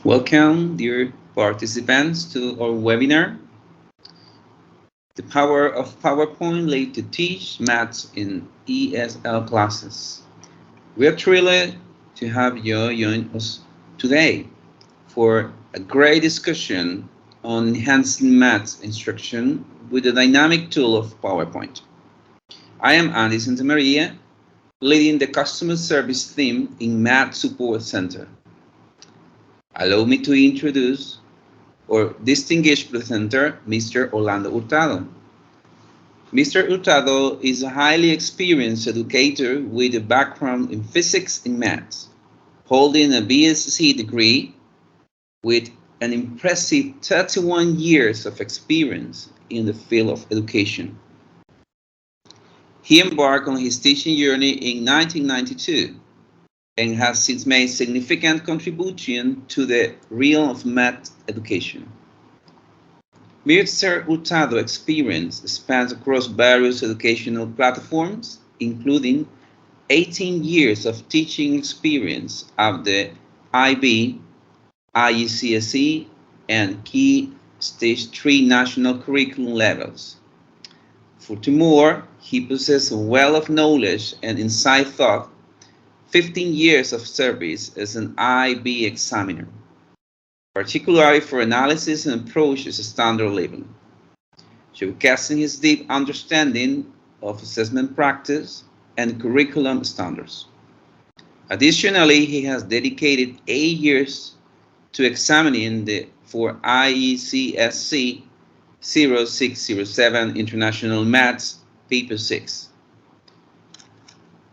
Welcome, dear participants, to our webinar, The Power of PowerPoint Laid to Teach Maths in ESL Classes. We are thrilled to have you join us today for a great discussion on enhancing maths instruction with the dynamic tool of PowerPoint. I am Andy Santamaria, leading the customer service team in Math Support Center. Allow me to introduce our distinguished presenter, Mr. Orlando Hurtado. Mr. Hurtado is a highly experienced educator with a background in physics and maths, holding a BSc degree with an impressive 31 years of experience in the field of education. He embarked on his teaching journey in 1992 and has since made significant contribution to the realm of math education. Mr. Hurtado's experience spans across various educational platforms, including 18 years of teaching experience at the IB, IECSE, and key Stage 3 national curriculum levels. Furthermore, he possesses a wealth of knowledge and inside thought, 15 years of service as an IB examiner, particularly for analysis and approach as a standard living, showcasing his deep understanding of assessment practice and curriculum standards. Additionally, he has dedicated 8 years to examining the for IECSC 0607 International Maths Paper 6.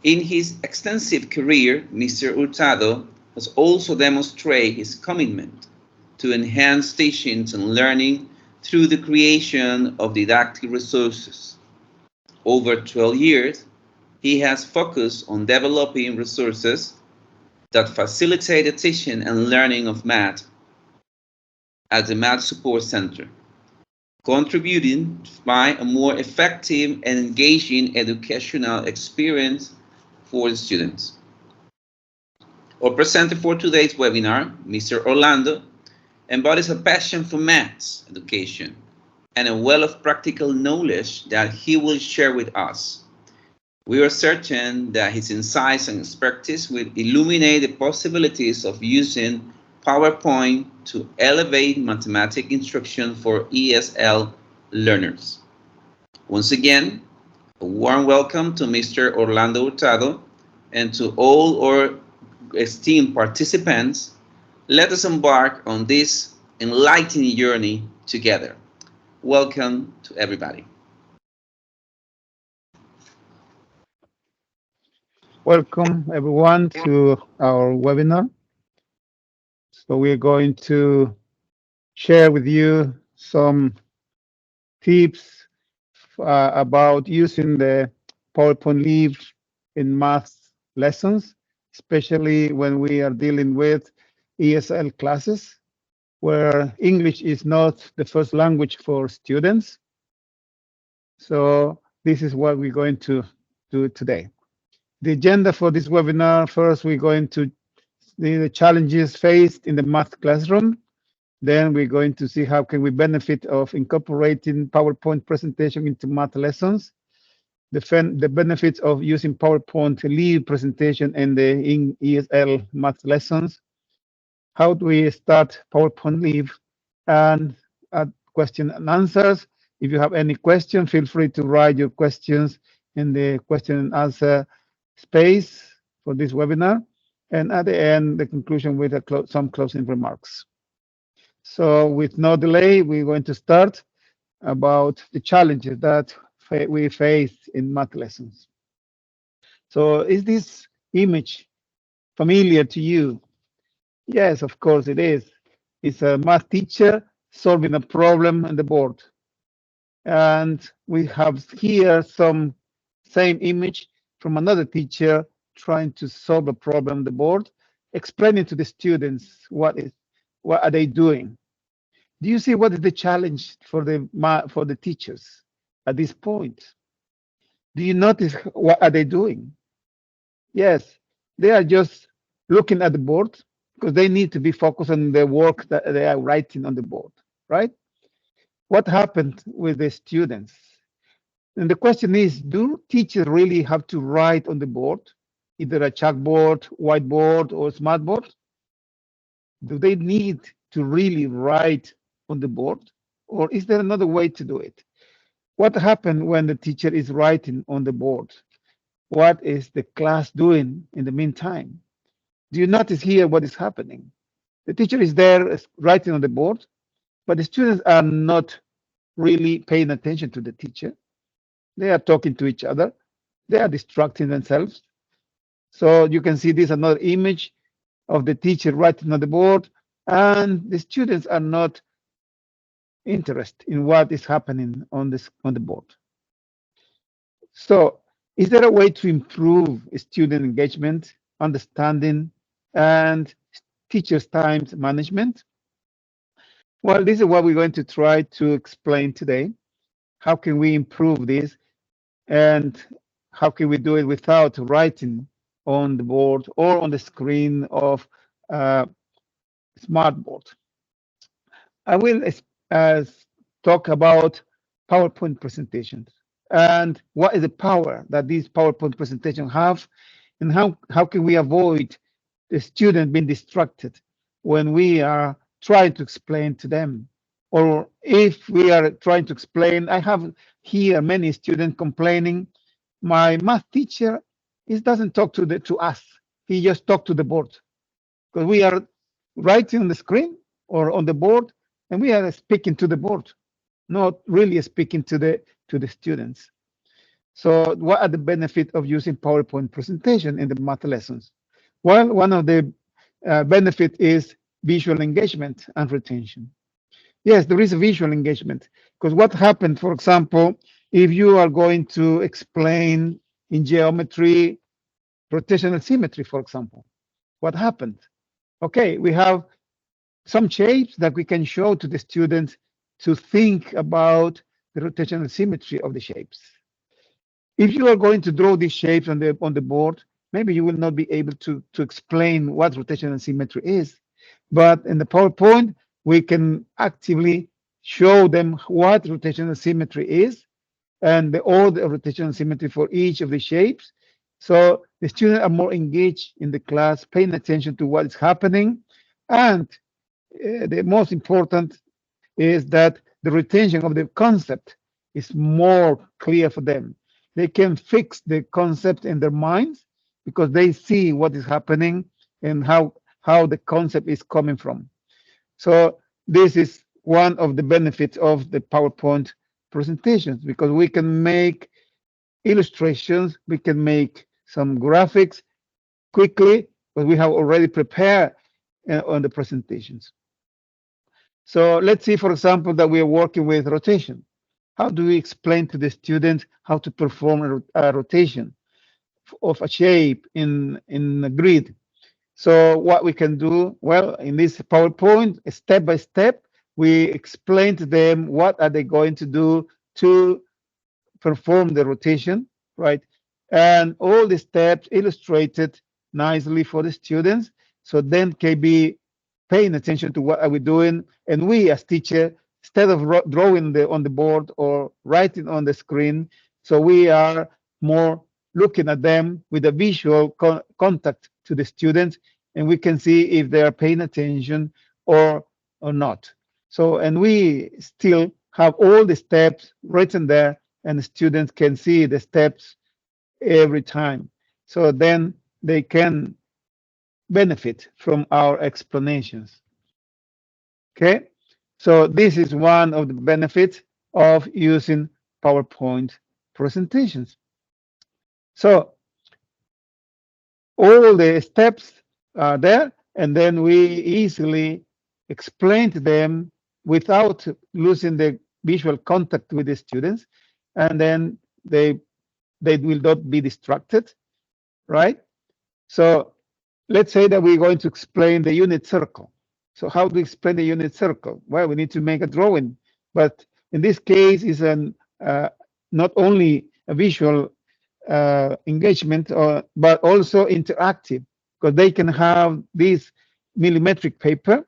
In his extensive career, Mr. Hurtado has also demonstrated his commitment to enhance teaching and learning through the creation of didactic resources. Over 12 years, he has focused on developing resources that facilitate the teaching and learning of math at the Math Support Center, contributing by a more effective and engaging educational experience for the students. Our presenter for today's webinar, Mr. Orlando, embodies a passion for maths education and a wealth of practical knowledge that he will share with us. We are certain that his insights and expertise will illuminate the possibilities of using PowerPoint to elevate mathematics instruction for ESL learners. Once again, a warm welcome to Mr. Orlando Hurtado and to all our esteemed participants. Let us embark on this enlightening journey together. Welcome to everybody. Welcome everyone to our webinar. So we're going to share with you some tips about using the PowerPoint Live in math lessons, especially when we are dealing with ESL classes, where English is not the first language for students. So this is what we're going to do today. The agenda for this webinar: first, we're going to see the challenges faced in the math classroom. Then we're going to see how can we benefit of incorporating PowerPoint presentation into math lessons, the benefits of using PowerPoint Live presentation in the ESL math lessons. How do we start PowerPoint Live, and question and answers. If you have any question, feel free to write your questions in the question and answer space for this webinar. And at the end, the conclusion with some closing remarks. So with no delay, we're going to start about the challenges that we face in math lessons. So is this image familiar to you? Yes, of course it is. It's a math teacher solving a problem on the board. And we have here some same image from another teacher trying to solve a problem on the board, explaining to the students what are they doing. Do you see what is the challenge for the teachers at this point? Do you notice what are they doing? Yes, they are just looking at the board because they need to be focused on the work that they are writing on the board, right? What happened with the students? And the question is, do teachers really have to write on the board, either a chalkboard, whiteboard, or smartboard? Do they need to really write on the board? Or is there another way to do it? What happened when the teacher is writing on the board? What is the class doing in the meantime? Do you notice here what is happening? The teacher is there writing on the board, but the students are not really paying attention to the teacher. They are talking to each other. They are distracting themselves. So you can see this another image of the teacher writing on the board, and the students are not interested in what is happening on the board. So is there a way to improve student engagement, understanding, and teachers' time management? Well, this is what we're going to try to explain today. How can we improve this, and how can we do it without writing on the board or on the screen of a smart board? I will uh, talk about PowerPoint presentations and what is the power that these PowerPoint presentations have, and how can we avoid the student being distracted when we are trying to explain to them. Or if we are trying to explain, I have here many students complaining, my math teacher doesn't talk to us. He just talk to the board, because we are writing on the screen or on the board, and we are speaking to the board, not really speaking to the students. So what are the benefits of using PowerPoint presentation in the math lessons? Well, one of the benefit is visual engagement and retention. Yes, there is a visual engagement, because what happened, for example, if you are going to explain in geometry rotational symmetry, for example, what happened? Okay, we have some shapes that we can show to the students to think about the rotational symmetry of the shapes. If you are going to draw these shapes on the board, maybe you will not be able to explain what rotational symmetry is. But in the PowerPoint, we can actively show them what rotational symmetry is and all the rotational symmetry for each of the shapes. So the students are more engaged in the class, paying attention to what is happening. And the most important is that the retention of the concept is more clear for them. They can fix the concept in their minds because they see what is happening and how the concept is coming from. So this is one of the benefits of the PowerPoint presentations, because we can make illustrations, we can make some graphics quickly, but we have already prepared on the presentations. So let's see, for example, that we are working with rotation. How do we explain to the students how to perform a rotation of a shape in a grid? So what we can do, well, in this PowerPoint, step by step, we explain to them what are they going to do to perform the rotation, right? And all the steps illustrated nicely for the students. So then can be paying attention to what are we doing. And we as teacher, instead of drawing on the board or writing on the screen, so we are more looking at them with a visual contact to the students, and we can see if they are paying attention or not. So, and we still have all the steps written there, and the students can see the steps every time. So then they can benefit from our explanations. Okay, so this is one of the benefits of using PowerPoint presentations. So all the steps are there, and then we easily explain to them without losing the visual contact with the students, and then they will not be distracted, right? So let's say that we're going to explain the unit circle. So how do we explain the unit circle? Well, we need to make a drawing, but in this case, is an not only a visual engagement, but also interactive, because they can have this millimetric paper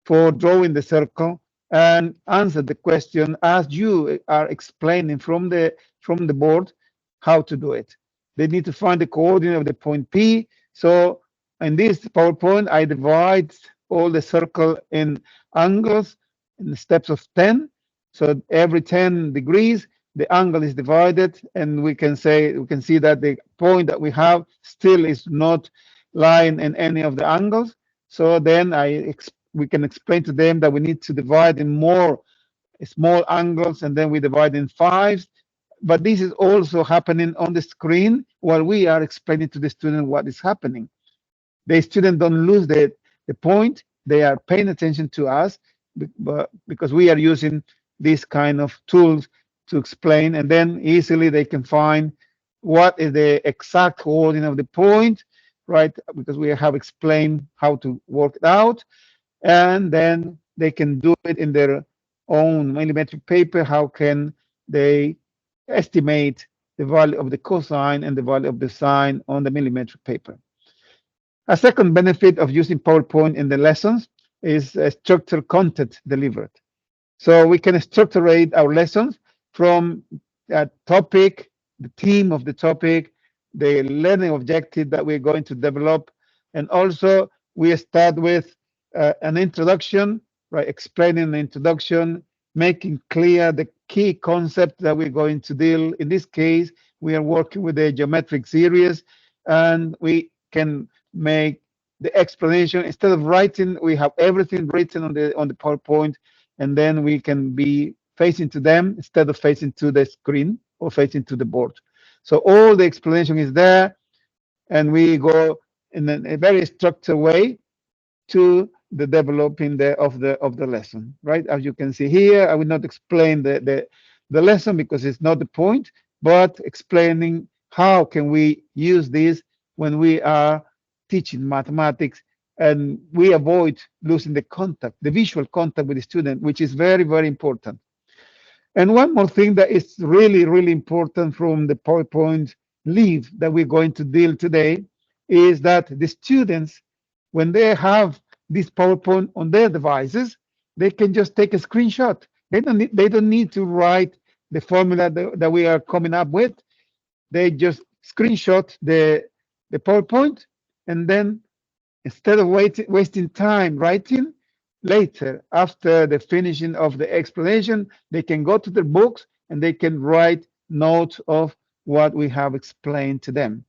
for drawing the circle and answer the question as you are explaining from the board how to do it. They need to find the coordinate of the point P. So in this PowerPoint, I divide all the circle in angles in steps of 10. So every 10 degrees, the angle is divided, and we can see that the point that we have still is not lying in any of the angles. So then we can explain to them that we need to divide in more small angles, and then we divide in fives. But this is also happening on the screen while we are explaining to the student what is happening. The student don't lose the point. They are paying attention to us, because we are using these kind of tools to explain, and then easily they can find what is the exact coordinate of the point, right? Because we have explained how to work it out, and then they can do it in their own millimetric paper. How can they estimate the value of the cosine and the value of the sine on the millimetric paper? A second benefit of using PowerPoint in the lessons is structured content delivered. So we can structure our lessons from a topic, the theme of the topic, the learning objective that we're going to develop, and also we start with an introduction, right? Explaining the introduction, making clear the key concept that we're going to deal. In this case, we are working with a geometric series, and we can make the explanation instead of writing. We have everything written on the PowerPoint, and then we can be facing to them instead of facing to the screen or facing to the board. So all the explanation is there, and we go in a very structured way to the developing of the lesson, right? As you can see here, I will not explain the lesson because it's not the point, but explaining how can we use this when we are teaching mathematics, and we avoid losing the contact, the visual contact with the student, which is very, very important. And one more thing that is really, really important from the PowerPoint leave that we're going to deal today is that the students, when they have this PowerPoint on their devices, they can just take a screenshot. They don't need to write the formula that we are coming up with. They just screenshot the PowerPoint, and then instead of wasting time writing, later, after the finishing of the explanation, they can go to their books and they can write notes of what we have explained to them.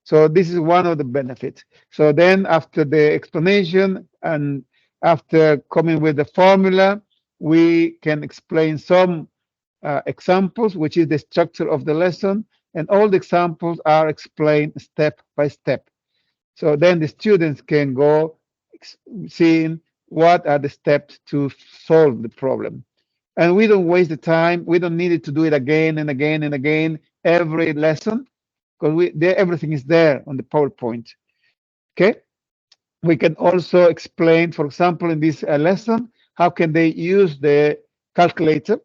So this is one of the benefits. So then after the explanation and after coming with the formula, we can explain some examples, which is the structure of the lesson, and all the examples are explained step by step. So then the students can go seeing what are the steps to solve the problem. And we don't waste the time. We don't need to do it again and again and again every lesson, because everything is there on the PowerPoint. Okay. We can also explain, for example, in this lesson, how can they use the calculator,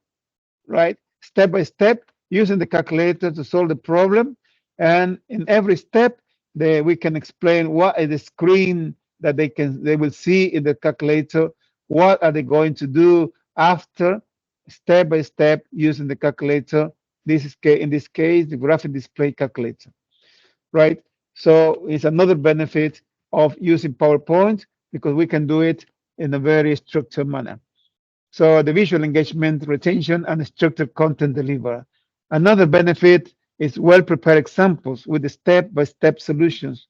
right? Step by step, using the calculator to solve the problem. And in every step, we can explain what is the screen that they will see in the calculator. What are they going to do after, step by step, using the calculator. This is in this case the graphic display calculator, right? So it's another benefit of using PowerPoint, because we can do it in a very structured manner. So the visual engagement, retention, and structured content delivery. Another benefit is well-prepared examples with the step-by-step solutions.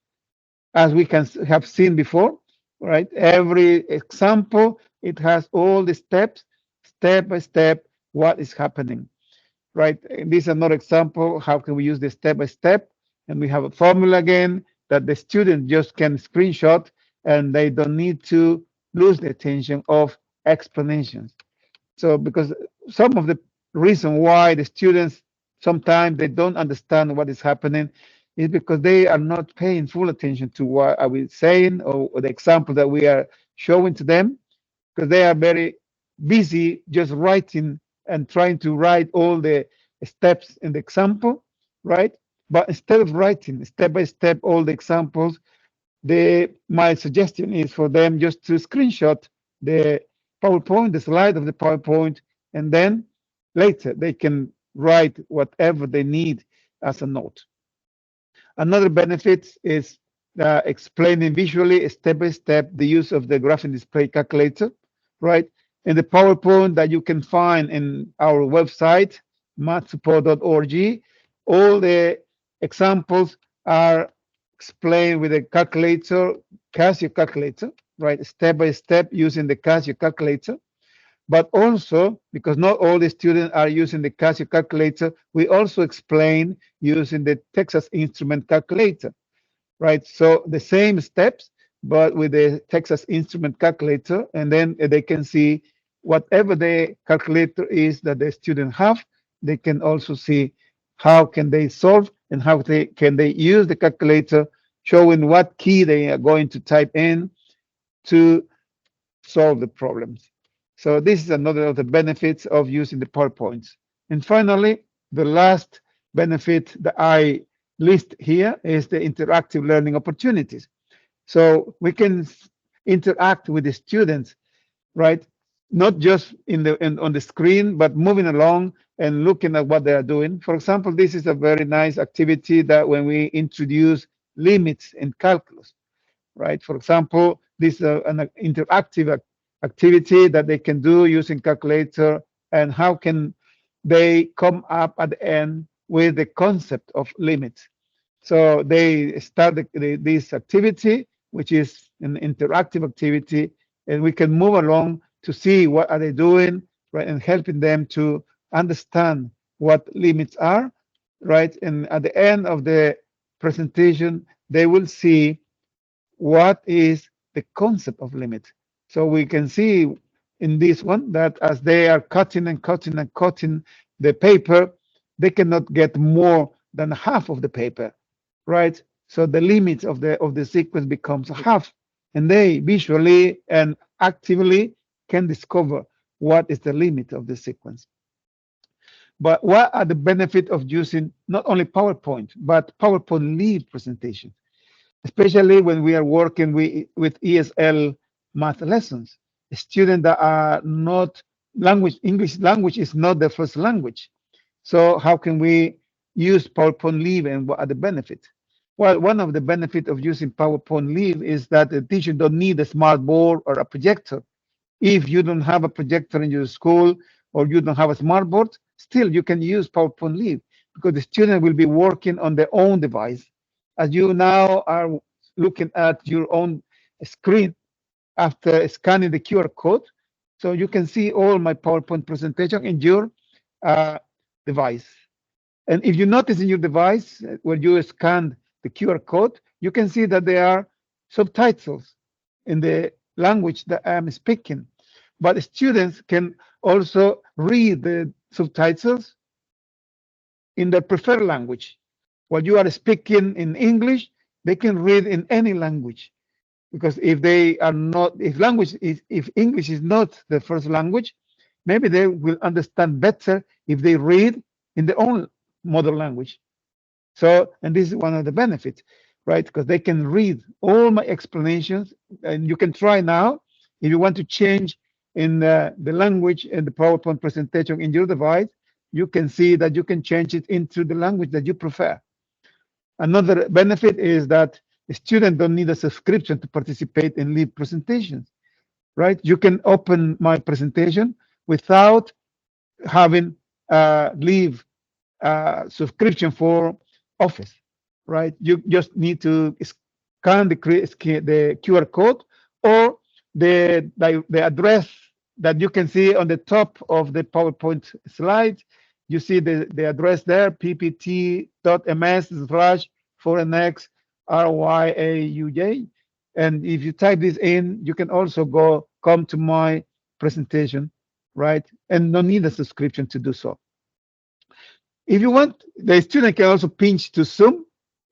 As we can have seen before, right? Every example, it has all the steps, step by step, what is happening, right? And this is another example. How can we use the step by step? And we have a formula again that the student just can screenshot, and they don't need to lose the attention of explanations. So because some of the reason why the students sometimes they don't understand what is happening is because they are not paying full attention to what are we saying, or the example that we are showing to them, because they are very busy just writing and trying to write all the steps in the example, right? But instead of writing step by step all the examples, my suggestion is for them just to screenshot the PowerPoint, the slide of the PowerPoint, and then later they can write whatever they need as a note. Another benefit is explaining visually, step by step, the use of the graphic display calculator, right? In the PowerPoint that you can find in our website, mathsupport.org, all the examples are explained with a calculator, Casio calculator, right? Step by step using the Casio calculator. But also, because not all the students are using the Casio calculator, we also explain using the Texas Instrument calculator, right? So the same steps, but with the Texas Instrument calculator, and then they can see whatever the calculator is that the student have, they can also see how can they solve and how they can they use the calculator, showing what key they are going to type in to solve the problems. So this is another of the benefits of using the PowerPoints. And finally, the last benefit that I list here is the interactive learning opportunities. So we can interact with the students, right? Not just on the screen, but moving along and looking at what they are doing. For example, this is a very nice activity that when we introduce limits in calculus, right? For example, this is an interactive activity that they can do using calculator, and how can they come up at the end with the concept of limits. So they start this activity, which is an interactive activity, and we can move along to see what are they doing, right, and helping them to understand what limits are, right? And at the end of the presentation, they will see what is the concept of limit. So we can see in this one that as they are cutting and cutting and cutting the paper, they cannot get more than half of the paper, right? So the limit of the sequence becomes half, and they visually and actively can discover what is the limit of the sequence. But what are the benefits of using not only PowerPoint, but PowerPoint lead presentation, especially when we are working with ESL math lessons? Students that are not English language is not their first language. So how can we use PowerPoint Live, and what are the benefits? Well, one of the benefits of using PowerPoint Live is that the teacher don't need a smart board or a projector. If you don't have a projector in your school, or you don't have a smart board, still you can use PowerPoint Live, because the student will be working on their own device. As you now are looking at your own screen after scanning the QR code, so you can see all my PowerPoint presentation in your uh, device. And if you notice in your device where you scan the QR code, you can see that there are subtitles in the language that I'm speaking. But students can also read the subtitles in their preferred language. While you are speaking in English, they can read in any language. Because if they are not, if English is not the first language, maybe they will understand better if they read in their own mother language. So, and this is one of the benefits, right? Because they can read all my explanations, and you can try now if you want to change in the language in the PowerPoint presentation in your device. You can see that you can change it into the language that you prefer. Another benefit is that the student don't need a subscription to participate in live presentations, right? You can open my presentation without having live subscription for Office, right? You just need to scan the QR code, or the address that you can see on the top of the PowerPoint slide. You see the address there, ppt.ms/4nx/ryauj. And if you type this in, you can also come to my presentation, right? And no need a subscription to do so. If you want, the student can also pinch to zoom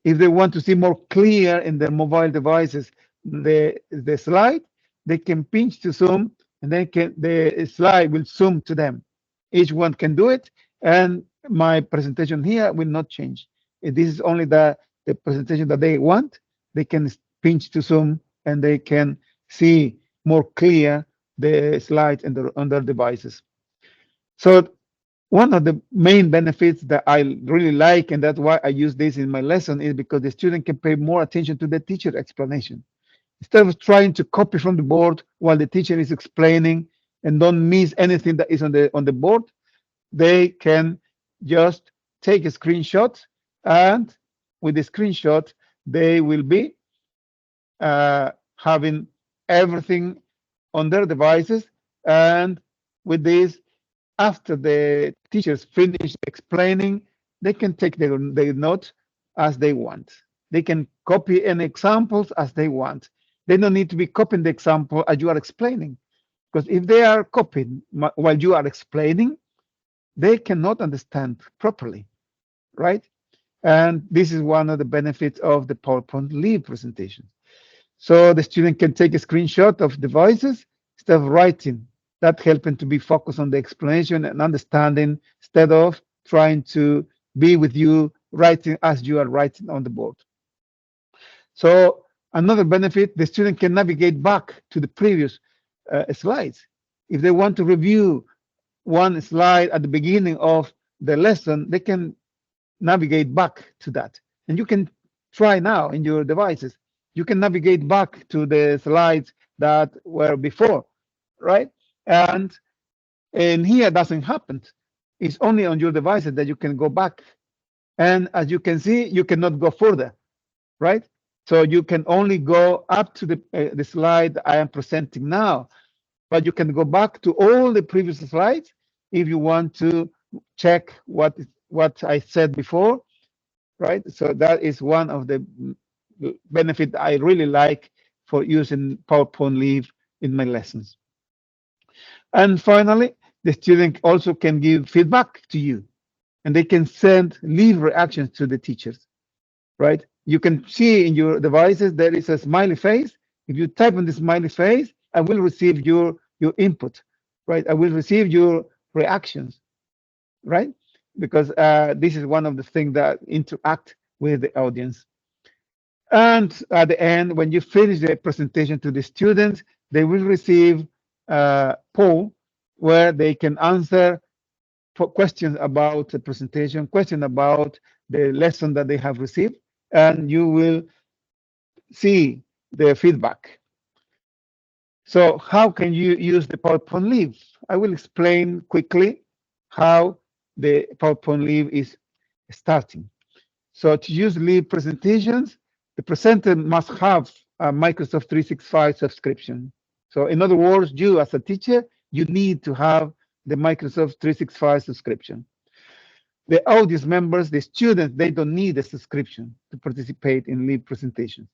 if they want to see more clear in their mobile devices the slide. They can pinch to zoom, and then the slide will zoom to them. Each one can do it, and my presentation here will not change. If this is only the presentation that they want, they can pinch to zoom, and they can see more clear the slides on their devices. So one of the main benefits that I really like, and that's why I use this in my lesson, is because the student can pay more attention to the teacher explanation. Instead of trying to copy from the board while the teacher is explaining and don't miss anything that is on the board, they can just take a screenshot, and with the screenshot, they will be having everything on their devices. And with this, after the teachers finish explaining, they can take their notes as they want. They can copy any examples as they want. They don't need to be copying the example as you are explaining, because if they are copying while you are explaining, they cannot understand properly, right? And this is one of the benefits of the PowerPoint Live presentation. So the student can take a screenshot of devices instead of writing. That helping to be focused on the explanation and understanding instead of trying to be with you writing as you are writing on the board. So another benefit, the student can navigate back to the previous slides. If they want to review one slide at the beginning of the lesson, they can navigate back to that. And you can try now in your devices. You can navigate back to the slides that were before, right? And here doesn't happen. It's only on your devices that you can go back. And as you can see, you cannot go further, right? So you can only go up to the slide I am presenting now, but you can go back to all the previous slides if you want to check what I said before, right? So that is one of the benefits I really like for using PowerPoint Live in my lessons. And finally, the student also can give feedback to you, and they can send live reactions to the teachers, right? You can see in your devices there is a smiley face. If you type on the smiley face, I will receive your input, right? I will receive your reactions, right? Because this is one of the things that interact with the audience. And at the end, when you finish the presentation to the students, they will receive a poll where they can answer questions about the presentation, questions about the lesson that they have received, and you will see the feedback. So how can you use the PowerPoint Live? I will explain quickly how the PowerPoint Live is starting. So to use Live presentations, the presenter must have a Microsoft 365 subscription. So in other words, you as a teacher, you need to have the Microsoft 365 subscription. The audience members, the students, they don't need a subscription to participate in Live presentations.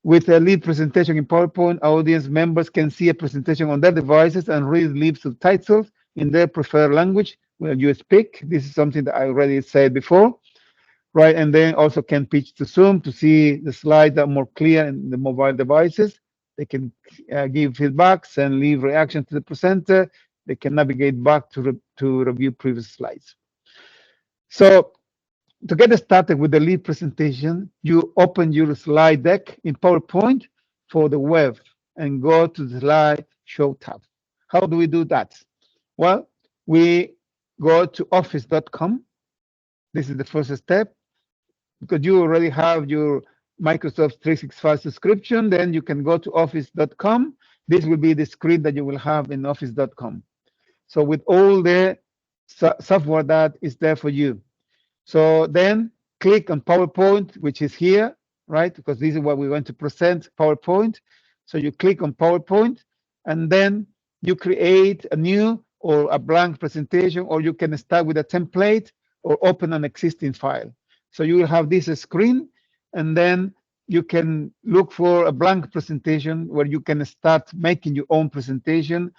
With a Live presentation in PowerPoint, audience members can see a presentation on their devices and read Live subtitles in their preferred language when you speak. This is something that I already said before, right? And then also can pitch to Zoom to see the slides that are more clear in the mobile devices. They can give feedbacks and leave reactions to the presenter. They can navigate back to review previous slides. So to get started with the Live presentation, you open your slide deck in PowerPoint for the web and go to the slide show tab. How do we do that? Well, we go to office.com. This is the first step. Because you already have your Microsoft 365 subscription, then you can go to office.com. This will be the screen that you will have in office.com. So with all the software that is there for you. So then click on PowerPoint, which is here, right? Because this is what we want to present, PowerPoint. So you click on PowerPoint, and then you create a new or a blank presentation, or you can start with a template or open an existing file. So you will have this screen, and then you can look for a blank presentation where you can start making your own presentation,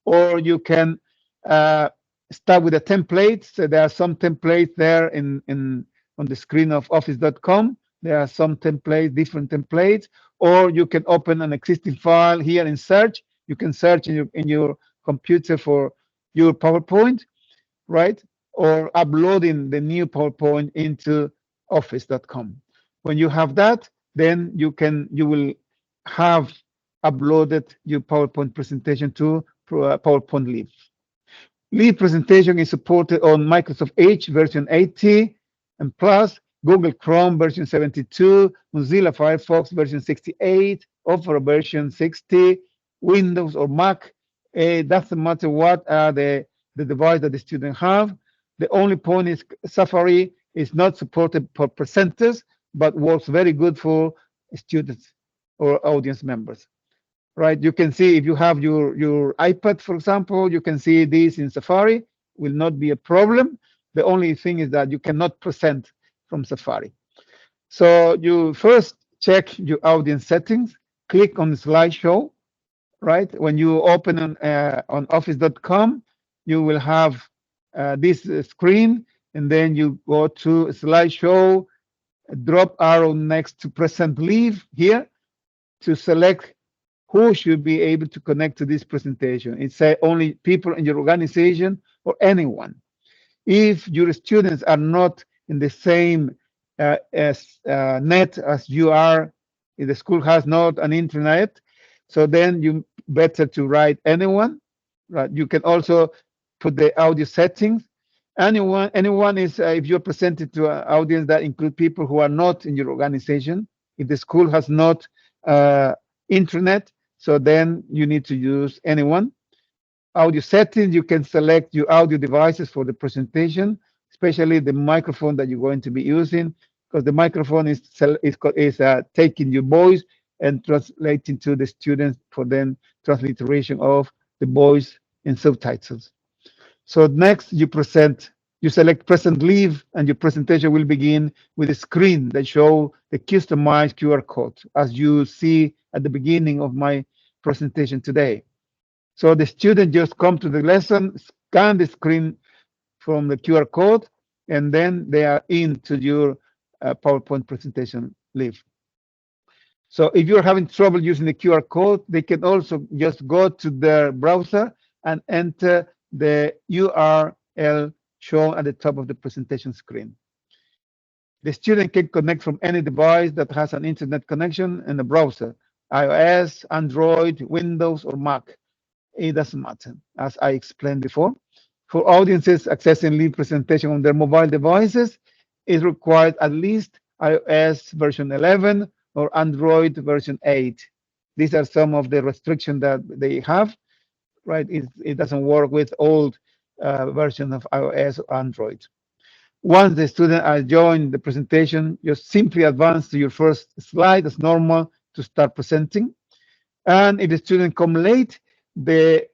or you can start with a template. So there are some templates there on the screen of office.com. There are some templates, different templates, or you can open an existing file here in search. You can search in your computer for your PowerPoint, right? Or uploading the new PowerPoint into office.com. When you have that, then you will have uploaded your PowerPoint presentation to PowerPoint Live. Lead presentation is supported on Microsoft Edge version 80 and plus, Google Chrome version 72, Mozilla Firefox version 68, Opera version 60, Windows or Mac. It doesn't matter what the device that the student have. The only point is Safari is not supported for presenters, but works very good for students or audience members. Right, you can see if you have your iPad, for example, you can see this in Safari, will not be a problem. The only thing is that you cannot present from Safari. So you first check your audience settings, click on the slideshow, right? When you open on office.com, you will have this screen, and then you go to slideshow, drop arrow next to present leave here to select who should be able to connect to this presentation. It says only people in your organization or anyone. If your students are not in the same net as you are, if the school has not an internet, so then you better to write anyone. Right? You can also put the audio settings. Anyone is if you're presented to an audience that include people who are not in your organization. If the school has not internet, so then you need to use anyone. Audio settings, you can select your audio devices for the presentation, especially the microphone that you're going to be using, because the microphone is taking your voice and translating to the students for then transliteration of the voice and subtitles. So next you select present leave, and your presentation will begin with a screen that show the customized QR code, as you see at the beginning of my presentation today. So the student just come to the lesson, scan the screen from the QR code, and then they are into your PowerPoint presentation live. So if you're having trouble using the QR code, they can also just go to their browser and enter the URL shown at the top of the presentation screen. The student can connect from any device that has an internet connection in the browser, iOS, Android, Windows, or Mac. It doesn't matter, as I explained before. For audiences accessing live presentation on their mobile devices, it requires at least iOS version 11 or Android version 8. These are some of the restrictions that they have, right? It doesn't work with old version of iOS or Android. Once the student has joined the presentation, you simply advance to your first slide as normal to start presenting. And if the student come late, the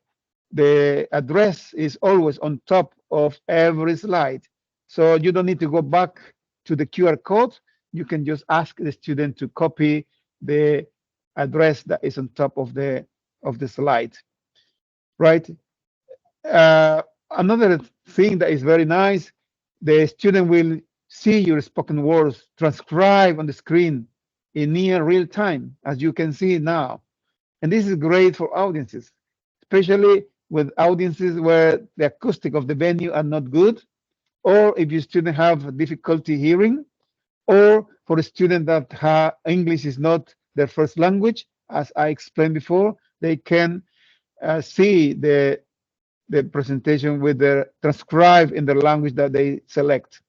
address is always on top of every slide. So you don't need to go back to the QR code. You can just ask the student to copy the address that is on top of the slide, right? Another thing that is very nice, the student will see your spoken words transcribed on the screen in near real time, as you can see now. And this is great for audiences, especially with audiences where the acoustic of the venue are not good, or if your student have difficulty hearing, or for a student that English is not their first language, as I explained before, they can see the presentation with the transcribed in the language that they select.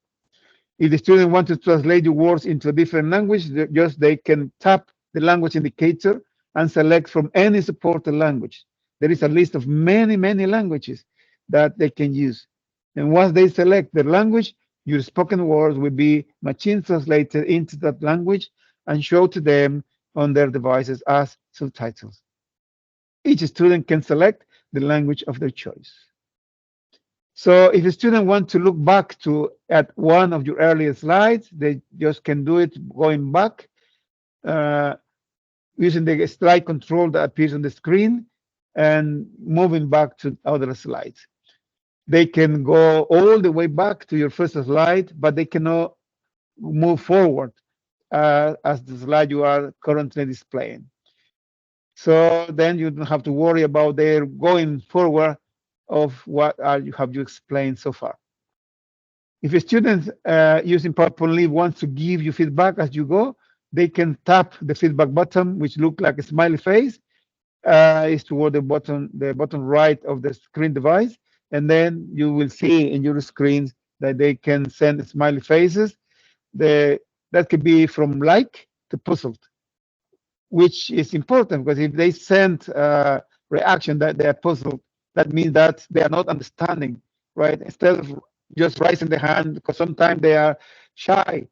If the student wants to translate the words into a different language, they can tap the language indicator and select from any supported language. There is a list of many, many languages that they can use. And once they select the language, your spoken words will be machine translated into that language and show to them on their devices as subtitles. Each student can select the language of their choice. So if a student wants to look back at one of your earlier slides, they just can do it going back using the slide control that appears on the screen and moving back to other slides. They can go all the way back to your first slide, but they cannot move forward as the slide you are currently displaying. So then you don't have to worry about their going forward of what have you explained so far. If a student using PowerPoint Live wants to give you feedback as you go, they can tap the feedback button, which look like a smiley face, is toward the bottom right of the screen device, and then you will see in your screens that they can send smiley faces. The that could be from like to puzzled, which is important because if they send reaction that they are puzzled, that means that they are not understanding, right? Instead of just raising the hand, because sometimes they are shy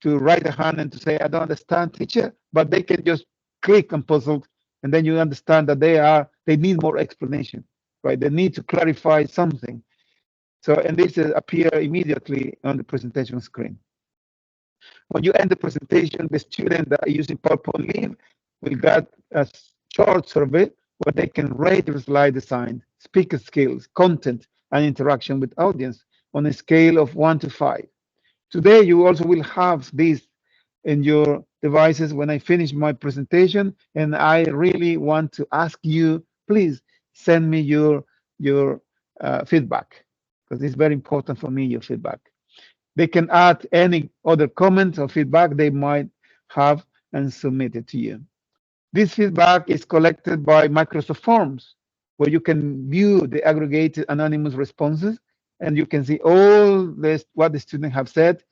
to raise the hand and to say, I don't understand, teacher, but they can just click on puzzled, and then you understand that they need more explanation, right? They need to clarify something. So, and this appear immediately on the presentation screen. When you end the presentation, the student that are using PowerPoint Live will get a short survey where they can rate their slide design, speaker skills, content, and interaction with audience on a scale of 1 to 5. Today, you also will have this in your devices when I finish my presentation, and I really want to ask you, please send me your feedback, because it's very important for me, your feedback. They can add any other comments or feedback they might have and submit it to you. This feedback is collected by Microsoft Forms, where you can view the aggregated anonymous responses, and you can see all this what the students have said.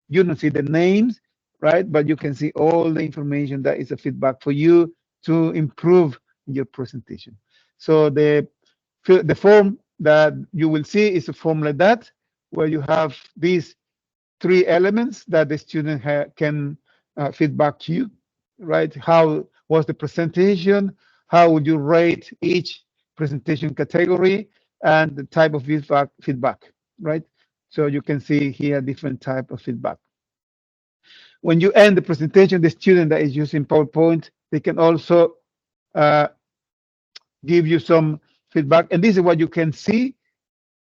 You don't see the names, right? But you can see all the information that is a feedback for you to improve your presentation. So the form that you will see is a form like that, where you have these three elements that the student can feedback to you, right? How was the presentation? How would you rate each presentation category and the type of feedback, right? So you can see here different type of feedback. When you end the presentation, the student that is using PowerPoint, they can also uh, give you some feedback. And this is what you can see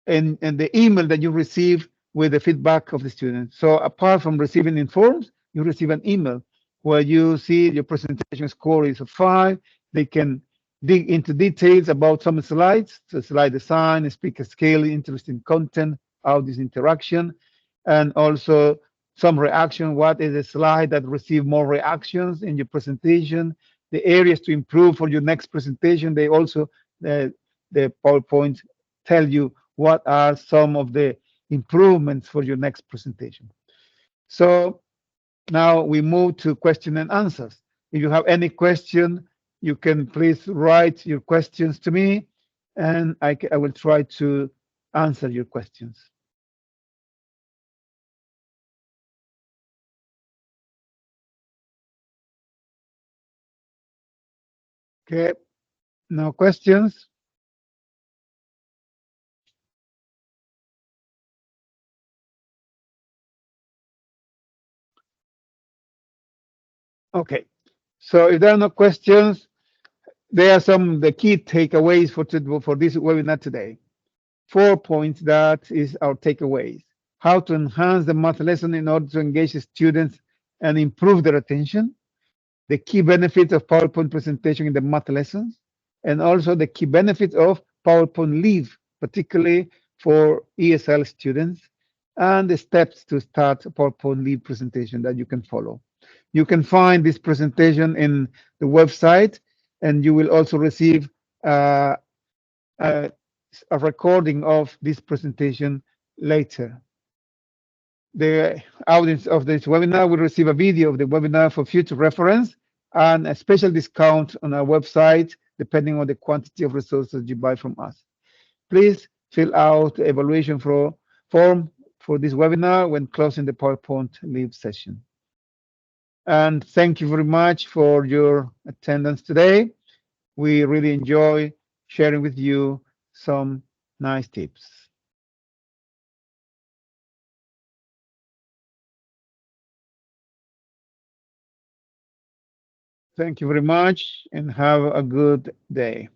and the email that you receive with the feedback of the student. So apart from receiving in forms, you receive an email where you see your presentation score is a 5. They can dig into details about some slides, so slide design, speaker scale, interesting content, audience interaction, and also some reaction. What is a slide that receive more reactions in your presentation? The areas to improve for your next presentation. They also the PowerPoint tell you what are some of the improvements for your next presentation. So now we move to question and answers. If you have any question, you can please write your questions to me, and I will try to answer your questions. Okay, no questions? Okay, so if there are no questions, there are some of the key takeaways for this webinar today. 4 points that is our takeaways. How to enhance the math lesson in order to engage the students and improve their attention. The key benefits of PowerPoint presentation in the math lessons, and also the key benefits of PowerPoint Live, particularly for ESL students, and the steps to start a PowerPoint Live presentation that you can follow. You can find this presentation in the website, and you will also receive uh, a, a recording of this presentation later. The audience of this webinar will receive a video of the webinar for future reference and a special discount on our website, depending on the quantity of resources you buy from us. Please fill out the evaluation form for this webinar when closing the PowerPoint Live session. And thank you very much for your attendance today. We really enjoy sharing with you some nice tips. Thank you very much and have a good day.